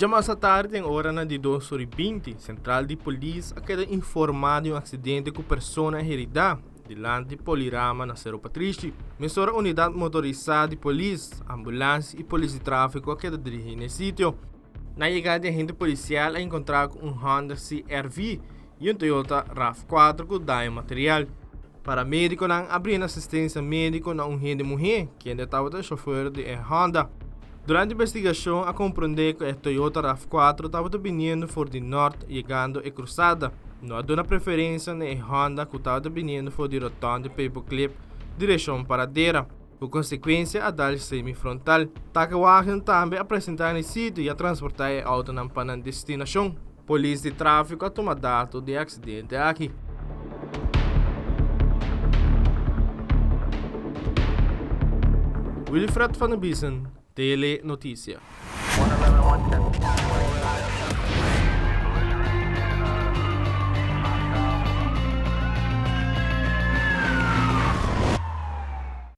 Já mais à tarde, em hora na de 2h20, Central de Polícia queda informado de um acidente com pessoa herida delante de Polirama na Cerro Patrício. Mesora unidade motorizada de polícia, ambulância e polícia de tráfico queda dirigir no sítio. Na chegada, a agente policial a encontrar com um Honda CR-V e um Toyota RAV4 com dano material. Para médico não abrindo assistência médica na de mulher que ainda estava o chofer de Honda. Durante a investigação, a compreender que o Toyota RAV4 estava vindo por de norte, chegando e cruzada. Não dando preferência na Honda que estava vindo por de rotonda de Paperclip, direção paradeira. Por consequência, a dar semifrontal. Takawagen também apresentar no sítio e a transportar o auto para a destinação. Polícia de tráfico a tomar dado de acidente aqui. Wilfred van der Biesen, Tele Notícia.